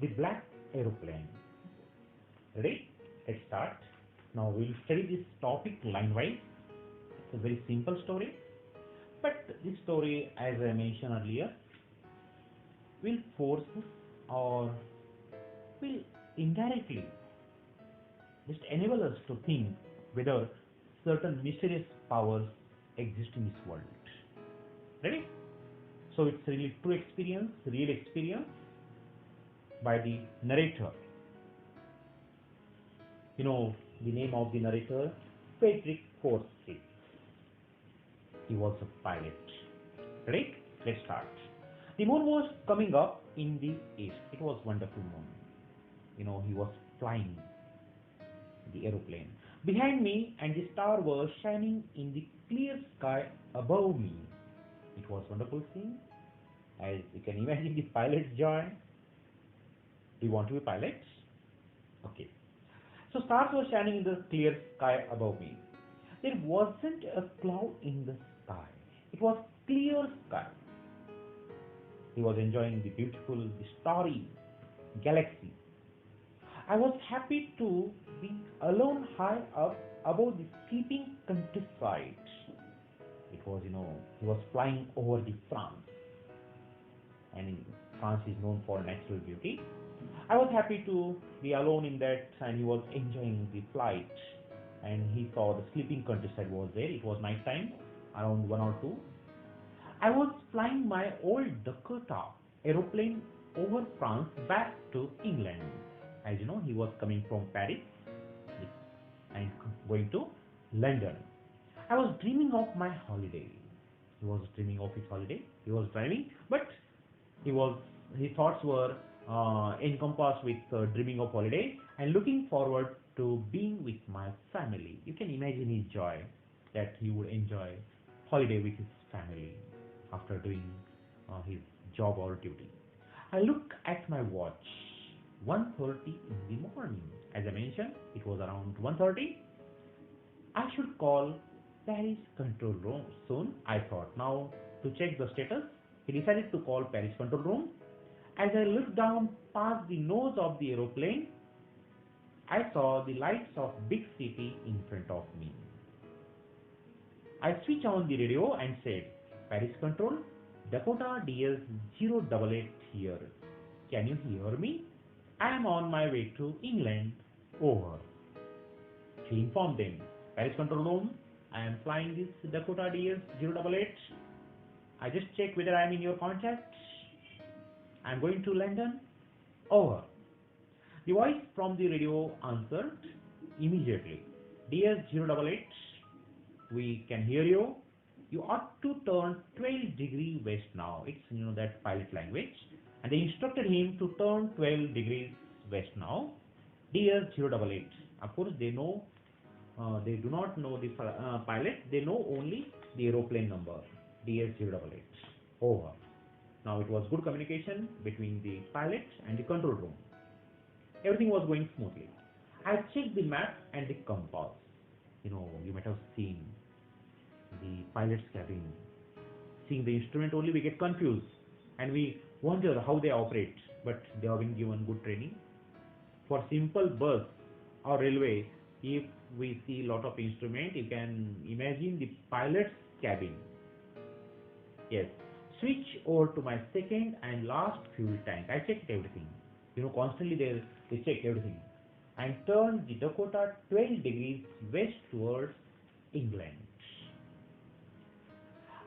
The Black Aeroplane. Ready? Let's start. Now we'll study this topic line wise. It's a very simple story, but this story, as I mentioned earlier, will force us or will indirectly just enable us to think whether certain mysterious powers exist in this world. Ready? So it's really true experience, real experience by the narrator. You know the name of the narrator, Frederick Forsyth. He was a pilot. Ready? Let's start. The moon was coming up in the east. It was wonderful moon. He was flying the aeroplane. Behind me and the star was shining in the clear sky above me. It was wonderful scene. As you can imagine the pilot's joy. Do you want to be pilots? Okay. So stars were shining in the clear sky above me. There wasn't a cloud in the sky. It was clear sky. He was enjoying the beautiful, the starry galaxy. I was happy to be alone high up above the sleeping countryside. It was, he was flying over the France. And France is known for natural beauty. I was happy to be alone in that, and he was enjoying the flight. And he saw the sleeping countryside was there. It was night time, around 1 or 2. I was flying my old Dakota aeroplane over France back to England. As you know, he was coming from Paris and going to London. I was dreaming of my holiday. He was dreaming of his holiday. He was driving, but his thoughts were encompassed with dreaming of holiday and looking forward to being with my family. You can imagine his joy that he would enjoy holiday with his family after doing his job or duty. I look at my watch, 1:30 in the morning. As I mentioned, it was around 1:30. I should call Paris control room soon, I thought. Now, to check the status, he decided to call Paris control room. As I looked down past the nose of the aeroplane, I saw the lights of big city in front of me. I switched on the radio and said, Paris control, Dakota DS 088 here. Can you hear me? I am on my way to England. Over. He informed them, Paris control room, I am flying this Dakota DS 088. I just checked whether I am in your contact. I am going to London. Over. The voice from the radio answered immediately. DS 088, we can hear you. You ought to turn 12 degrees west now. It's that pilot language. And they instructed him to turn 12 degrees west now. DS 088. Of course, they know. They do not know the pilot. They know only the aeroplane number. DS 088. Over. Now it was good communication between the pilot and the control room. Everything was going smoothly. I checked the map and the compass. You might have seen the pilot's cabin. Seeing the instrument only, we get confused and we wonder how they operate. But they have been given good training. For simple bus or railway, if we see lot of instrument, you can imagine the pilot's cabin. Yes. Switch over to my second and last fuel tank. I checked everything. Constantly they check everything. And turned the Dakota 12 degrees west towards England.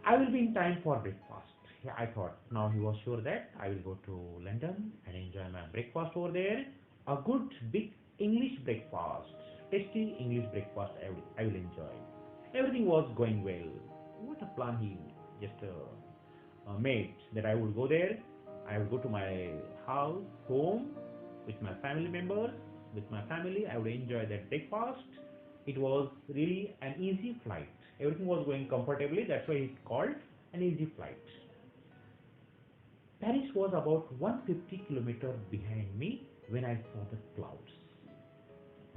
I will be in time for breakfast. Yeah, I thought. Now he was sure that I will go to London and enjoy my breakfast over there. A good big English breakfast. Tasty English breakfast I will enjoy. Everything was going well. What a plan he just made, that I would go there. I would go to my house, home, with my family members, with my family. I would enjoy that breakfast. It was really an easy flight. Everything was going comfortably. That's why it's called an easy flight. Paris was about 150 kilometers behind me when I saw the clouds.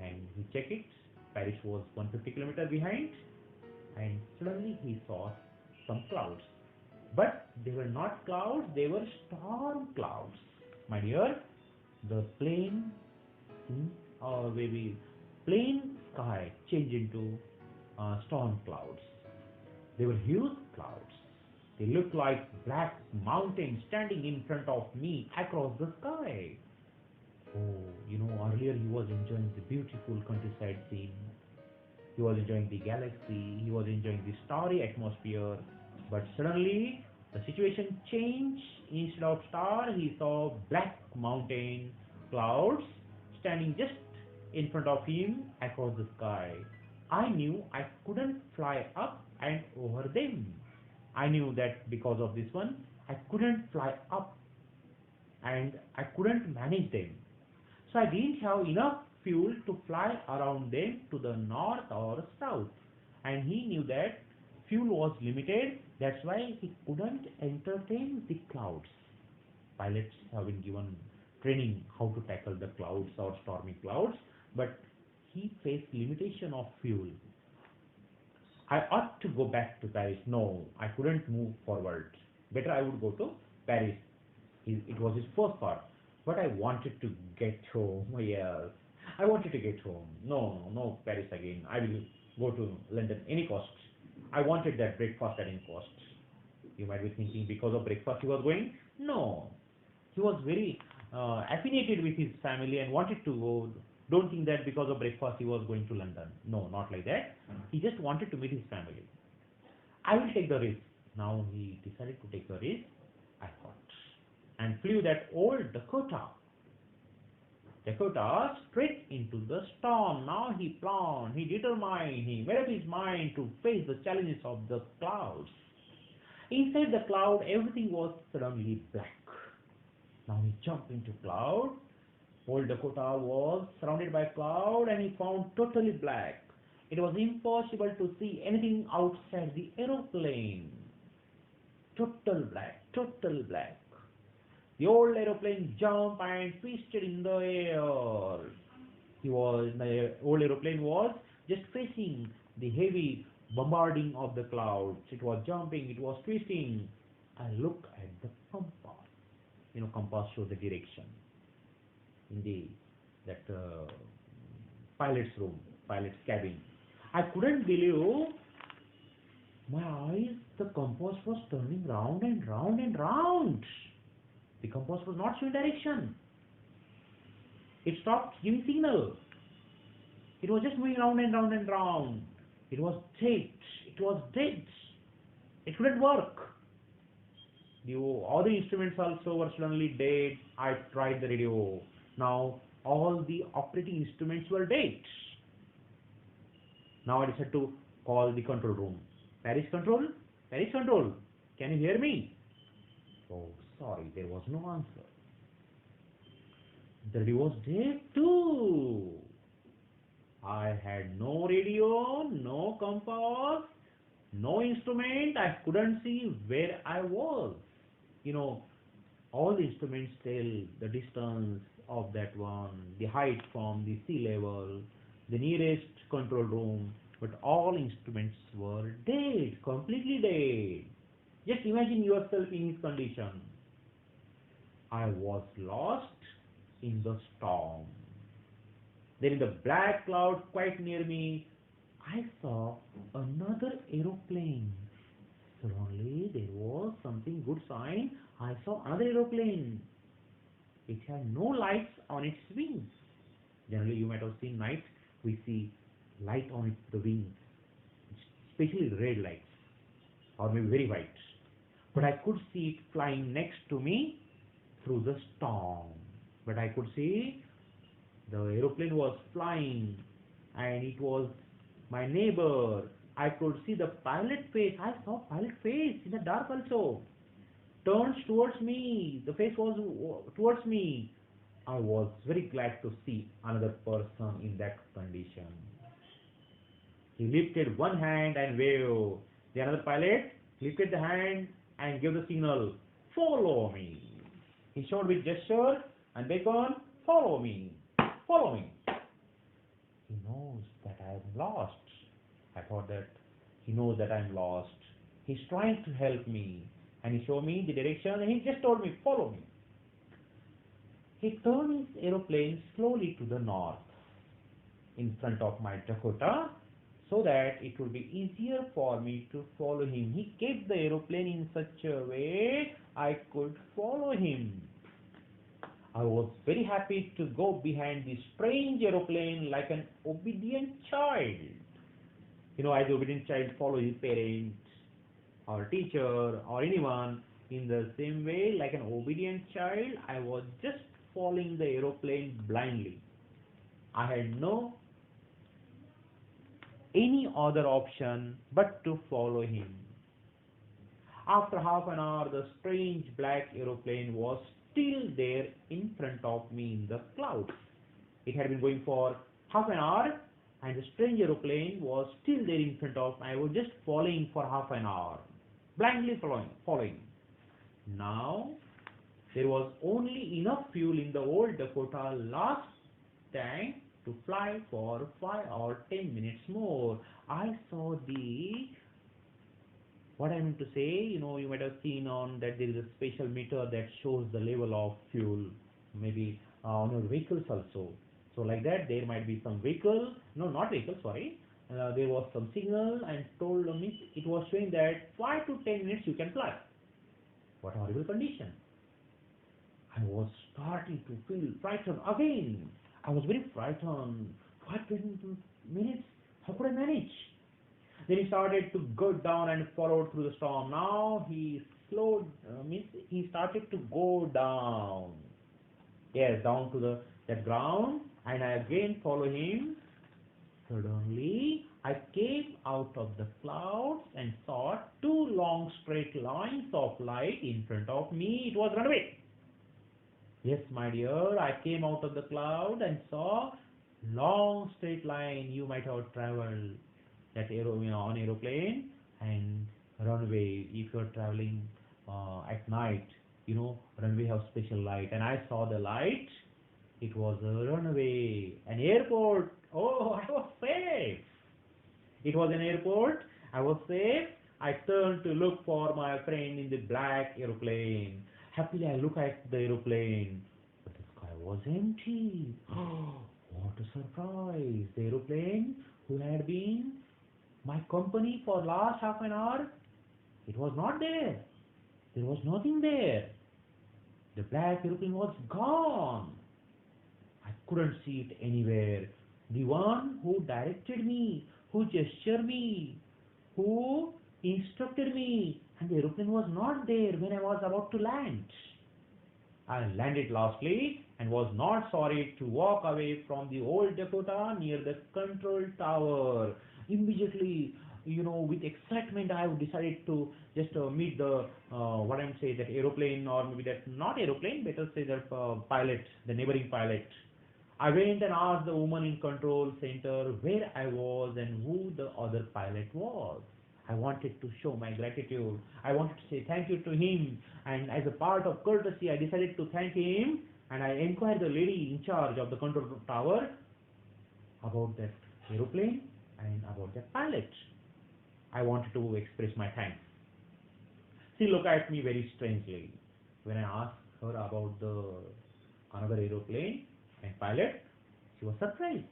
And he checked it. Paris was 150 kilometers behind. And suddenly he saw some clouds. But they were not clouds, they were storm clouds. My dear, The scene, or maybe plain sky changed into storm clouds. They were huge clouds. They looked like black mountains standing in front of me across the sky. Oh, earlier he was enjoying the beautiful countryside scene. He was enjoying the galaxy. He was enjoying the starry atmosphere. But suddenly, the situation changed. Instead of star, he saw black mountain clouds standing just in front of him across the sky. I knew I couldn't fly up and over them. I knew that because of this one, I couldn't fly up and I couldn't manage them. So I didn't have enough fuel to fly around them to the north or south. And he knew that fuel was limited, that's why he couldn't entertain the clouds. Pilots have been given training how to tackle the clouds or stormy clouds, but he faced limitation of fuel. I ought to go back to Paris. No, I couldn't move forward. Better I would go to Paris. It was his first thought. But I wanted to get home. Yes, I wanted to get home. No, no, Paris again. I will go to London any cost. I wanted that breakfast at any cost. You might be thinking because of breakfast he was going. No, he was very affiliated with his family and wanted to go. Don't think that because of breakfast he was going to London. No, not like that. He just wanted to meet his family. I will take the risk. Now he decided to take the risk, I thought, and flew that old Dakota straight into the storm. Now he planned, he determined, he made up his mind to face the challenges of the clouds. Inside the cloud, everything was suddenly black. Now he jumped into cloud. Old Dakota was surrounded by cloud and he found totally black. It was impossible to see anything outside the aeroplane. Total black, total black. The old aeroplane jumped and twisted in the air. The old aeroplane was just facing the heavy bombarding of the clouds. It was jumping, it was twisting. I looked at the compass. Compass shows the direction in that pilot's room, pilot's cabin. I couldn't believe my eyes. The compass was turning round and round and round. The compass was not showing direction. It stopped giving signal. It was just moving round and round and round. It was dead. It was dead. It couldn't work. The other instruments also were suddenly dead. I tried the radio. Now all the operating instruments were dead. Now I decided to call the control room. Paris control? Paris control. Can you hear me? Oh, sorry, there was no answer. The radio was dead too. I had no radio, no compass, no instrument. I couldn't see where I was. All the instruments tell the distance of that one, the height from the sea level, the nearest control room, but all instruments were dead, completely dead. Just imagine yourself in his condition. I was lost in the storm. Then in the black cloud quite near me, I saw another aeroplane. Suddenly there was something good sign. I saw another aeroplane. It had no lights on its wings. Generally you might have seen night, we see light on the wings, especially red lights or maybe very white. But I could see it flying next to me through the storm. But I could see the aeroplane was flying and it was my neighbor. I could see the pilot face. I saw pilot face in the dark also. Turns towards me. The face was towards me. I was very glad to see another person in that condition. He lifted one hand and waved. The another pilot lifted the hand and gave the signal, follow me. He showed with gesture and beckoned, follow me, follow me. He knows that I am lost. I thought that he knows that I am lost. He's trying to help me and he showed me the direction and he just told me, follow me. He turned his aeroplane slowly to the north in front of my Dakota so that it would be easier for me to follow him. He kept the aeroplane in such a way I could follow him. I was very happy to go behind this strange aeroplane like an obedient child. As obedient child follow his parents or teacher or anyone, in the same way, like an obedient child, I was just following the aeroplane blindly. I had no any other option but to follow him. After half an hour, the strange black aeroplane was still there in front of me in the clouds. It had been going for half an hour, and the strange aeroplane was still there in front of me. I was just following for half an hour, blindly following. Now, there was only enough fuel in the old Dakota last tank to fly for 5 or 10 minutes more. I saw what I mean to say, you might have seen on that there is a special meter that shows the level of fuel, maybe on your vehicles also. So like that, there might be some vehicle, no, not vehicle, sorry. There was some signal and told me it was showing that 5 to 10 minutes you can fly. What a horrible condition. I was starting to feel frightened again. I was very frightened. 5 to 10 minutes, how could I manage? Then he started to go down and followed through the storm. Now he he started to go down. Yes, down to that ground, and I again follow him. Suddenly, I came out of the clouds and saw two long straight lines of light in front of me. It was runaway. Yes, my dear, I came out of the cloud and saw long straight line. You might have traveled that on aeroplane and runway. If you're traveling at night, runway have special light, and I saw the light. It was a runway, an airport. Oh, I was safe. It was an airport. I was safe. I turned to look for my friend in the black aeroplane. Happily, I look at the aeroplane, but the sky was empty. Oh, what a surprise! The aeroplane who had been my company for last half an hour, it was not there. There was nothing there. The black aeroplane was gone. I couldn't see it anywhere. The one who directed me, who gestured me, who instructed me, and the aeroplane was not there when I was about to land. I landed lastly and was not sorry to walk away from the old Dakota near the control tower. Immediately, with excitement, I decided to just meet the what I'm saying, that aeroplane, or maybe that not aeroplane, better say that pilot, the neighboring pilot. I went and asked the woman in control center where I was and who the other pilot was. I wanted to show my gratitude. I wanted to say thank you to him, and as a part of courtesy, I decided to thank him, and I inquired the lady in charge of the control tower about that aeroplane and about that pilot. I wanted to express my thanks. She looked at me very strangely when I asked her about the another aeroplane and pilot. She was surprised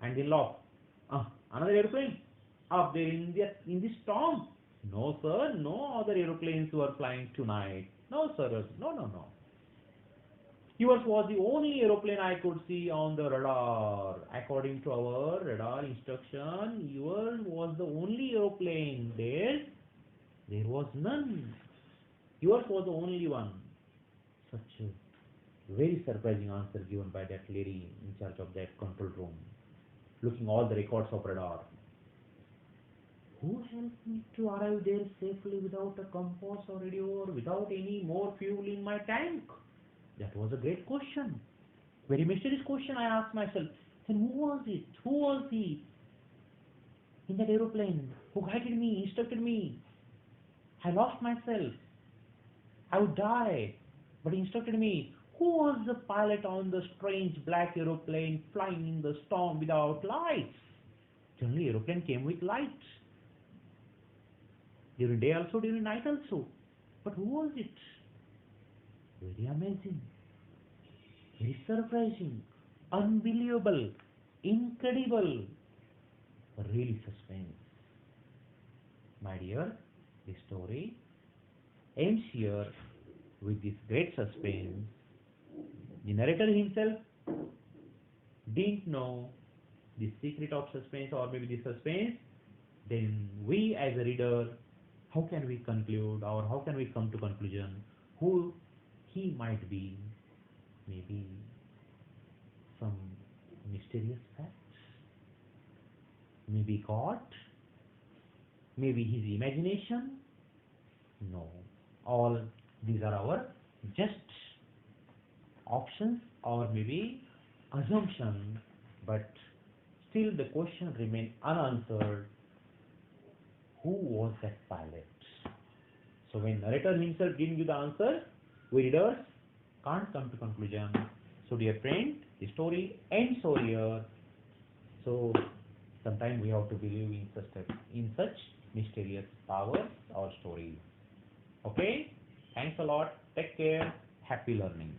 and then laughed. Another aeroplane up there in the storm? No, sir. No other aeroplanes were flying tonight. No, sir. No, no, no. Yours was the only aeroplane I could see on the radar. According to our radar instruction, yours was the only aeroplane. There was none. Yours was the only one. Such a very surprising answer given by that lady in charge of that control room, looking all the records of radar. Who helped me to arrive there safely without a compass or radio or without any more fuel in my tank? That was a great question. Very mysterious question, I asked myself. Then who was it? Who was he in that aeroplane? Who guided me, instructed me? I lost myself. I would die. But he instructed me. Who was the pilot on the strange black aeroplane flying in the storm without lights? Generally, aeroplane came with lights. During day also, during night also. But who was it? Very amazing. Very surprising, unbelievable, incredible, really suspense. My dear, the story ends here with this great suspense. The narrator himself didn't know the secret of suspense or maybe the suspense. Then we as a reader, how can we conclude or how can we come to conclusion who he might be? Maybe some mysterious facts, maybe God, maybe his imagination. No, all these are our just options or maybe assumption, but still the question remains unanswered. Who was that pilot? So when narrator himself didn't give the answer, we readers can't come to conclusion. So dear friend, the story ends over here. So sometimes we have to believe in such mysterious powers or stories. Okay? Thanks a lot. Take care. Happy learning.